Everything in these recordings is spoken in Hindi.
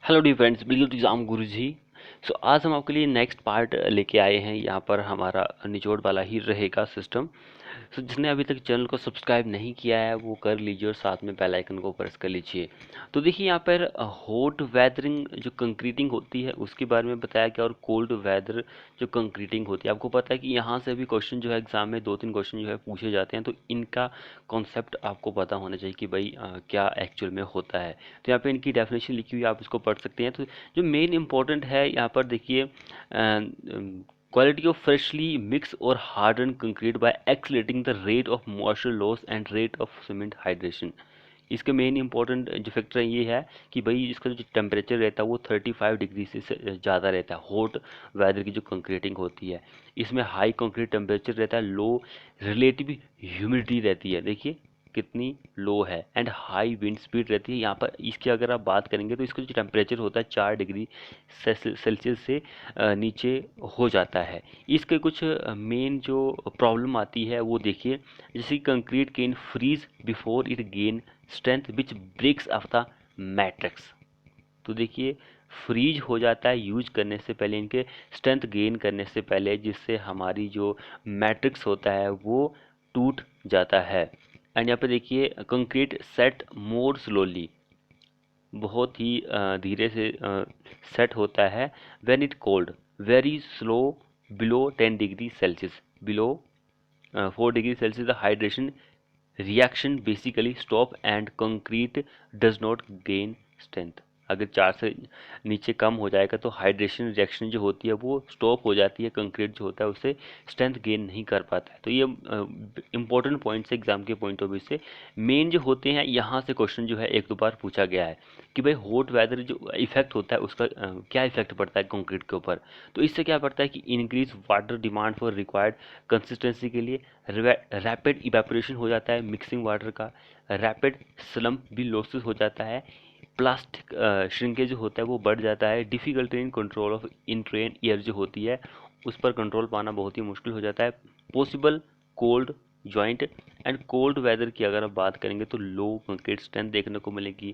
हेलो डी फ्रेंड्स, बिल्कुल एग्जाम गुरु जी। आज हम आपके लिए नेक्स्ट पार्ट लेके आए हैं। यहाँ पर हमारा निचोड़ वाला ही रहेगा सिस्टम। जिसने अभी तक चैनल को सब्सक्राइब नहीं किया है वो कर लीजिए और साथ में बेल आइकन को प्रेस कर लीजिए। तो देखिए यहाँ पर हॉट वेदरिंग जो कंक्रीटिंग होती है उसके बारे में बताया गया, और कोल्ड वेदर जो कंक्रीटिंग होती है। आपको पता है कि यहाँ से भी क्वेश्चन जो है एग्जाम में 2-3 क्वेश्चन जो है पूछे जाते हैं, तो इनका कॉन्सेप्ट आपको पता होना चाहिए कि भाई क्या एक्चुअल में होता है। तो यहाँ पे इनकी डेफिनेशन लिखी हुई है, आप इसको पढ़ सकते हैं। तो जो मेन इंपॉर्टेंट है यहाँ पर देखिए, क्वालिटी ऑफ फ्रेशली मिक्स और harden concrete by accelerating the rate of moisture loss and rate of cement hydration. इसके मेन इंपॉर्टेंट जो फैक्टर ये है कि भाई इसका जो टेम्परेचर रहता है वो 35 डिग्री से ज़्यादा रहता है। हॉट वेदर की जो कंक्रीटिंग होती है इसमें हाई कंक्रीट टेम्परेचर रहता है, लो रिलेटिव ह्यूमिडिटी रहती है, देखिए कितनी लो है, एंड हाई विंड स्पीड रहती है। यहाँ पर इसकी अगर आप बात करेंगे तो इसका जो टेम्परेचर होता है 4 डिग्री सेल्सियस से नीचे हो जाता है। इसके कुछ मेन जो प्रॉब्लम आती है वो देखिए, जैसे concrete can freeze before it gain strength which breaks of the matrix. तो देखिए फ्रीज हो जाता है यूज करने से पहले, इनके स्ट्रेंथ गेन करने से पहले, जिससे हमारी जो मैट्रिक्स होता है वो टूट जाता है। एंड यहाँ पे देखिए कंक्रीट सेट मोर स्लोली, बहुत ही धीरे से सेट होता है। When it cold very slow below 10 degree Celsius, below 4 degree Celsius the hydration reaction basically stop and concrete does not gain strength. अगर 4 से नीचे कम हो जाएगा तो हाइड्रेशन रिएक्शन जो होती है वो स्टॉप हो जाती है, कंक्रीट जो होता है उससे स्ट्रेंथ गेन नहीं कर पाता है। तो ये इंपॉर्टेंट पॉइंट्स है एग्जाम के पॉइंट ऑफ व्यू से। मेन जो होते हैं यहाँ से क्वेश्चन जो है एक दो बार पूछा गया है कि भाई हॉट वेदर जो इफेक्ट होता है उसका क्या इफेक्ट पड़ता है कंक्रीट के ऊपर। तो इससे क्या पड़ता है कि increase water demand for required consistency के लिए, रैपिड इवेपोरेशन हो जाता है मिक्सिंग वाटर का, रैपिड स्लम्प भी लॉसेस हो जाता है, प्लास्टिक श्रिंकेज जो होता है वो बढ़ जाता है, difficulty in control of in train air जो होती है उस पर कंट्रोल पाना बहुत ही मुश्किल हो जाता है, possible cold joint. And cold weather की अगर आप बात करेंगे तो लो कंक्रीट स्ट्रेंथ देखने को मिलेगी,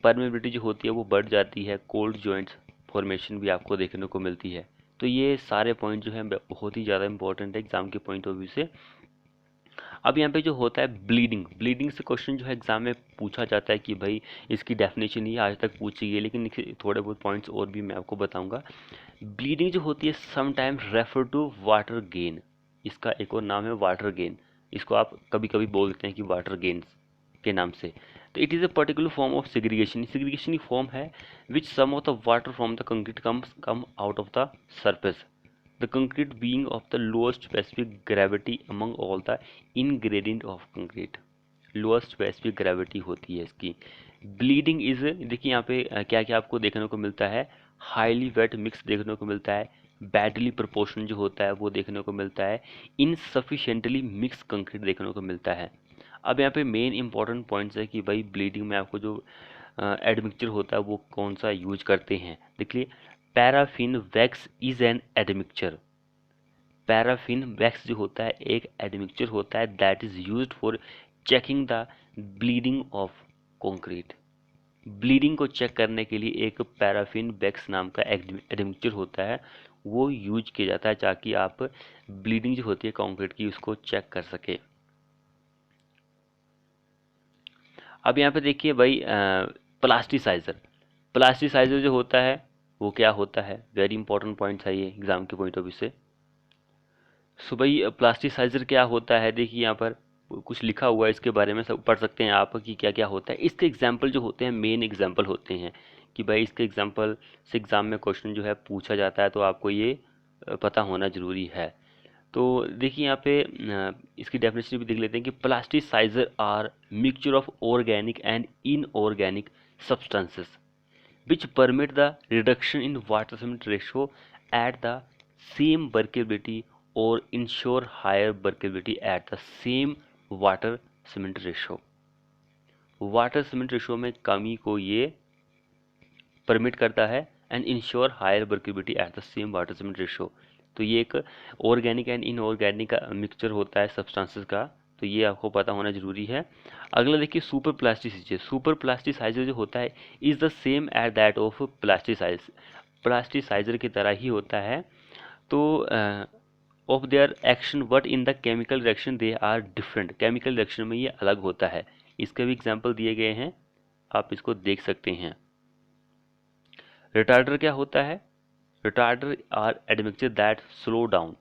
परमेबिलिटी जो होती है वो बढ़ जाती है, कोल्ड जॉइंट्स फॉर्मेशन भी आपको देखने को मिलती है। तो ये सारे पॉइंट जो हैं बहुत ही ज़्यादा इंपॉर्टेंट है एग्जाम के पॉइंट ऑफ व्यू से। अब यहाँ पे जो होता है ब्लीडिंग, ब्लीडिंग से क्वेश्चन जो है एग्जाम में पूछा जाता है कि भाई इसकी डेफिनेशन ही आज तक पूछी गई है, लेकिन थोड़े बहुत पॉइंट्स और भी मैं आपको बताऊंगा। ब्लीडिंग जो होती है sometime refer to water gain, इसका एक और नाम है वाटर गेन। इसको आप कभी कभी बोलते हैं कि वाटर गेन्स के नाम से। तो it is a particular form of segregation, segregation की फॉर्म है which some of the water from the concrete come out of the surface, the concrete being of the lowest specific gravity among all the ingredient of concrete। Lowest specific gravity होती है इसकी। ब्लीडिंग इज, देखिए यहाँ पे क्या क्या आपको देखने को मिलता है, हाईली वेट मिक्स देखने को मिलता है, बैडली प्रोपोर्शन जो होता है वो देखने को मिलता है, इनसफिशिएंटली मिक्स कंक्रीट देखने को मिलता है। अब यहाँ पे मेन इंपॉर्टेंट पॉइंट्स है कि भाई ब्लीडिंग में आपको जो एडमिक्सचर होता है वो कौन सा यूज करते हैं। देखिए paraffin wax is an admixture, paraffin wax जो होता है एक एडमिक्सचर होता है that is used for checking the bleeding of concrete. Bleeding को चेक करने के लिए एक पैराफिन वैक्स नाम का एडमिक्सचर होता है वो यूज किया जाता है ताकि आप ब्लीडिंग जो होती है कंक्रीट की उसको चेक कर सके। अब यहाँ पे देखिए भाई प्लास्टिसाइजर, प्लास्टिसाइजर जो होता है वो क्या होता है, वेरी इंपॉर्टेंट पॉइंट है ये एग्जाम के पॉइंट ऑफ व्यू से। सो भाई प्लास्टिसाइजर क्या होता है, देखिए यहाँ पर कुछ लिखा हुआ है इसके बारे में, सब पढ़ सकते हैं आप कि क्या क्या होता है। इसके एग्जाम्पल जो होते हैं मेन एग्जाम्पल होते हैं कि भाई इसके एग्जाम्पल से एग्जाम में क्वेश्चन जो है पूछा जाता है, तो आपको ये पता होना जरूरी है। तो देखिए यहाँ पे इसकी डेफिनेशन भी देख लेते हैं कि plasticizer are mixture of organic and inorganic substances which permit the reduction in water cement ratio at the same workability or ensure higher workability at the same water cement ratio। Water cement ratio में कमी को ये परमिट करता है and ensure higher workability at the same water cement ratio. तो ये एक ऑर्गेनिक एंड इनऑर्गेनिक का मिक्सचर होता है सब्सटेंसेस का तो ये आपको पता होना जरूरी है। अगला देखिए सुपर प्लास्टिसिटी। सुपर प्लास्टिसाइजर जो होता है is the same at that of plasticise, plasticiser की तरह ही होता है। तो of their action but in the chemical reaction they are different, chemical reaction में ये अलग होता है। इसके भी एग्जाम्पल दिए गए हैं, आप इसको देख सकते हैं। रिटार्डर क्या होता है? Retarder are admixture that slow down,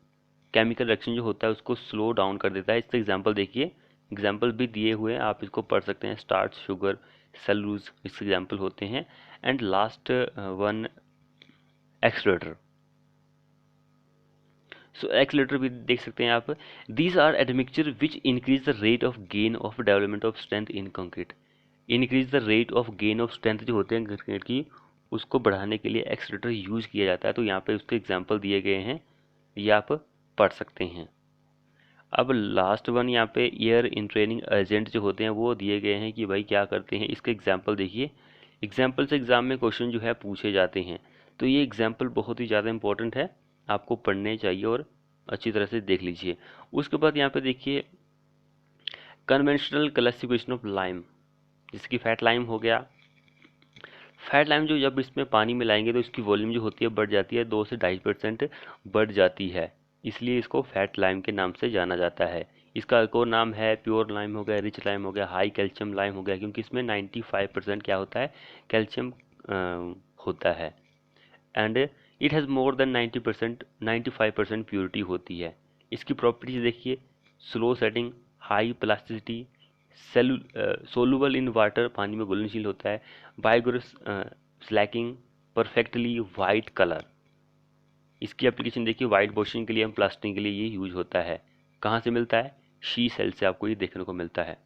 chemical reaction जो होता है उसको स्लो डाउन कर देता है। इसका एग्जाम्पल देखिए, एग्जाम्पल भी दिए हुए हैं, आप इसको पढ़ सकते हैं। स्टार्च, शुगर, सेलुलोज इसके एग्जाम्पल होते हैं। And last one accelerator. So accelerator भी देख सकते हैं आप। These are admixture which increase the rate of gain of development of strength in concrete. Increase the rate of gain of strength जो होते हैं कंक्रीट की, उसको बढ़ाने के लिए एक्सलेटर यूज किया जाता है। तो यहाँ पे उसके एग्जाम्पल दिए गए हैं, ये आप पढ़ सकते हैं। अब लास्ट वन यहाँ पे एयर इंट्रेनिंग एजेंट जो होते हैं वो दिए गए हैं कि भाई क्या करते हैं। इसके एग्जाम्पल देखिए, एग्जाम्पल से एग्जाम में क्वेश्चन जो है पूछे जाते हैं। तो ये एग्जाम्पल बहुत ही ज़्यादा इंपॉर्टेंट है, आपको पढ़ने चाहिए और अच्छी तरह से देख लीजिए। उसके बाद यहाँ पे देखिए कन्वेंशनल क्लासिफिकेशन ऑफ लाइम, जैसे कि फैट लाइम हो गया। फैट लाइम जो जब इसमें पानी मिलाएंगे तो इसकी वॉल्यूम जो होती है बढ़ जाती है, 2 से 2.5% बढ़ जाती है, इसलिए इसको फैट लाइम के नाम से जाना जाता है। इसका एक और नाम है प्योर लाइम हो गया, रिच लाइम हो गया, हाई कैल्शियम लाइम हो गया, क्योंकि इसमें 95% क्या होता है, कैल्शियम होता है। And it has more than 95% purity होती है। इसकी प्रॉपर्टीज देखिए, slow setting, high plasticity, soluble इन वाटर, पानी में घुलनशील होता है, बायोग्रेस स्लैकिंग, परफेक्टली वाइट कलर। इसकी एप्लीकेशन देखिए, वाइट वॉशिंग के लिए, हम प्लास्टिक के लिए ये यूज होता है। कहाँ से मिलता है? शी सेल से आपको ये देखने को मिलता है।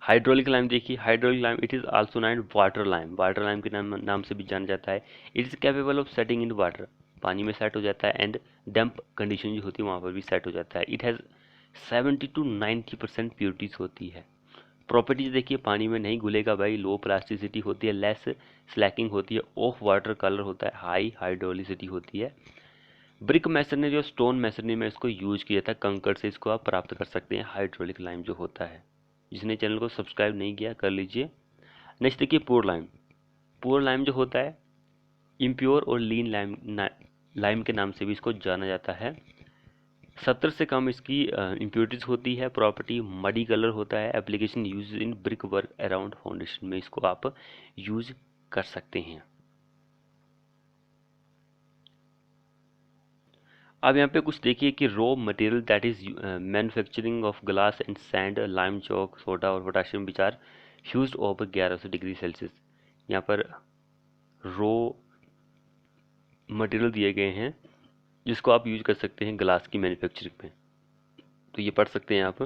हाइड्रोलिक लाइम देखिए, hydraulic lime it is also known water lime, water lime के नाम से भी जाना जाता है। It is capable of setting in water, पानी में सेट हो जाता है, एंड डैम्प कंडीशन जो होती है वहाँ पर भी सेट हो जाता है। इट हैज़ 70 to 90% प्योरिटीज होती है। प्रॉपर्टीज देखिए, पानी में नहीं घुलेगा भाई, लो प्लास्टिसिटी होती है, लेस स्लैकिंग होती है, ऑफ वाटर कलर होता है, हाई हाइड्रोलिसिटी होती है। ब्रिक मैसनरी और स्टोन मैसनरी में इसको यूज किया जाता है, कंकड़ से इसको आप प्राप्त कर सकते हैं हाइड्रोलिक लाइम जो होता है। जिसने चैनल को सब्सक्राइब नहीं किया कर लीजिए। नेक्स्ट देखिए पुअर लाइम। पुअर लाइम जो होता है इम्प्योर और लीन लाइम के नाम से भी इसको जाना जाता है। 70 से कम इसकी इम्प्योरिटीज होती है। प्रॉपर्टी मडी कलर होता है। Application use in brick work around foundation में इसको आप यूज कर सकते हैं। अब यहाँ पे कुछ देखिए कि raw material that is manufacturing of glass and sand, lime, chalk, soda और potassium which are used over 1100 degree Celsius. यहाँ पर रॉ मटेरियल दिए गए हैं जिसको आप यूज कर सकते हैं ग्लास की मैन्युफैक्चरिंग में, तो ये पढ़ सकते हैं आप।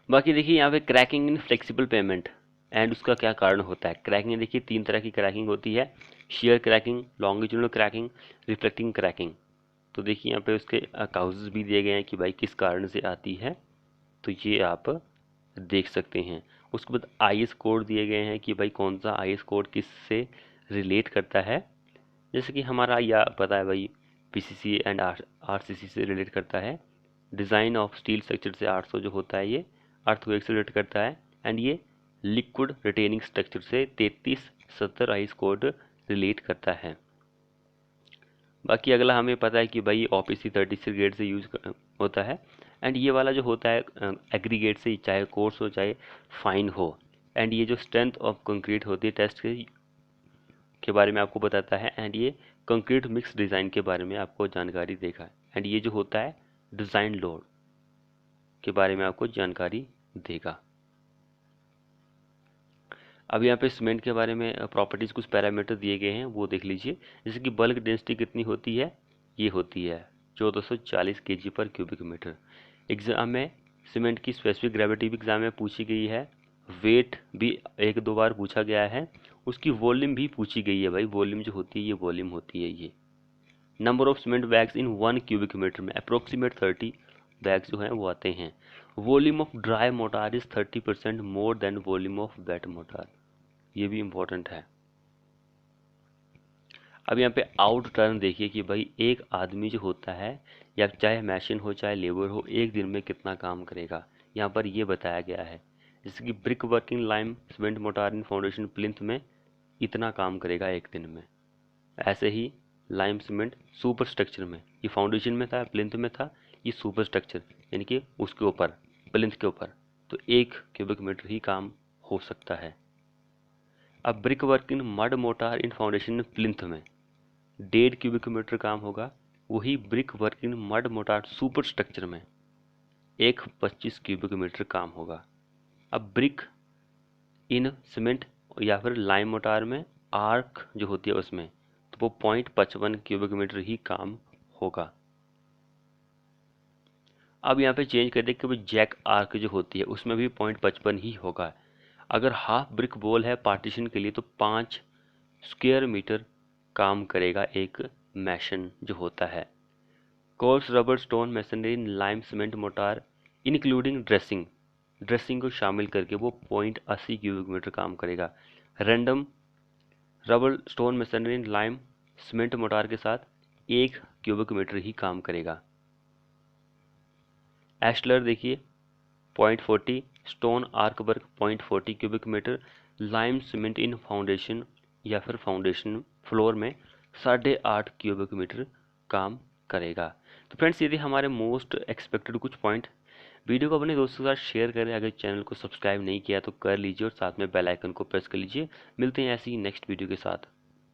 बाकी देखिए यहाँ पे cracking in flexible pavement and उसका क्या कारण होता है। क्रैकिंग देखिए 3 तरह की क्रैकिंग होती है, share cracking, longitudinal cracking, reflecting cracking. तो देखिए यहाँ पे उसके काउजेज भी दिए गए हैं कि भाई किस कारण से आती है, तो ये आप देख सकते हैं। उसके बाद आईएस कोड दिए गए हैं कि भाई कौन सा आईएस कोड किससे रिलेट करता है। जैसे कि हमारा या पता है भाई पीसीसी एंड आरसीसी से रिलेट करता है। डिज़ाइन ऑफ स्टील स्ट्रक्चर से 800 जो होता है ये अर्थक्वेक से रिलेट करता है। एंड ये लिक्विड रिटेनिंग स्ट्रक्चर से 3370 आईएस कोड रिलेट करता है। बाकी अगला हमें पता है कि भाई ओपीसी 36 ग्रेड से यूज होता है। एंड ये वाला जो होता है एग्रीगेट से, चाहे कोर्स हो चाहे फाइन हो। एंड ये जो स्ट्रेंथ ऑफ कंक्रीट होती है टेस्ट के बारे में आपको बताता है। एंड ये कंक्रीट मिक्स डिज़ाइन के बारे में आपको जानकारी देगा। एंड ये जो होता है डिज़ाइन लोड के बारे में आपको जानकारी देगा। अब यहाँ पे सीमेंट के बारे में प्रॉपर्टीज़ कुछ पैरामीटर दिए गए हैं, वो देख लीजिए। जैसे कि बल्क डेंसिटी कितनी होती है, ये होती है 1440 kg पर क्यूबिक मीटर। एग्जाम में सीमेंट की स्पेसिफिक ग्रेविटी भी एग्जाम में पूछी गई है, वेट भी 1-2 बार पूछा गया है, उसकी वॉल्यूम भी पूछी गई है भाई। वॉल्यूम जो होती है ये वॉल्यूम होती है। ये number of cement bags in 1 cubic meter में अप्रोक्सीमेट 30 बैग्स जो हैं वो आते हैं। Volume of dry mortar is 30% more than volume of wet mortar, ये भी इम्पोर्टेंट है। अब यहाँ पे आउट टर्न देखिए कि भाई एक आदमी जो होता है, या चाहे मशीन हो चाहे लेबर हो, एक दिन में कितना काम करेगा, यहाँ पर ये बताया गया है। जैसे कि brick working lime cement motor इन फाउंडेशन प्लिंथ में इतना काम करेगा एक दिन में। ऐसे ही लाइम सीमेंट सुपर स्ट्रक्चर में, ये फाउंडेशन में था, प्लिंथ में था, ये सुपर स्ट्रक्चर यानी कि उसके ऊपर, प्लिंथ के ऊपर, तो 1 क्यूबिक मीटर ही काम हो सकता है। अब brick work in mud motor in foundation plinth में 1.5 क्यूबिक मीटर काम होगा। वही brick work in mud motor super structure में 125 क्यूबिक मीटर काम होगा। अब ब्रिक इन सीमेंट या फिर लाइम मोटार में आर्क जो होती है उसमें, तो वो 0.55 क्यूबिक मीटर ही काम होगा। अब यहाँ पे चेंज कर दे कि जैक आर्क जो होती है उसमें भी 0.55 ही होगा। अगर हाफ ब्रिक वॉल है पार्टीशन के लिए तो 5 स्क्वायर मीटर काम करेगा एक मैशन जो होता है। Course rubber stone masonry lime cement motor including dressing को शामिल करके वो 0.80 क्यूबिक मीटर काम करेगा। Random rubber stone masonry lime cement motor के साथ 1 क्यूबिक मीटर ही काम करेगा। एस्टलर देखिए 0.40, stone arch work 0.40 cubic meter, lime cement in foundation या फिर फाउंडेशन फ्लोर में 8.5 क्यूबिक मीटर काम करेगा। तो फ्रेंड्स ये थे हमारे मोस्ट एक्सपेक्टेड कुछ पॉइंट। वीडियो को अपने दोस्तों के साथ शेयर करें, अगर चैनल को सब्सक्राइब नहीं किया तो कर लीजिए और साथ में बेल आइकन को प्रेस कर लीजिए। मिलते हैं ऐसी ही नेक्स्ट वीडियो के साथ।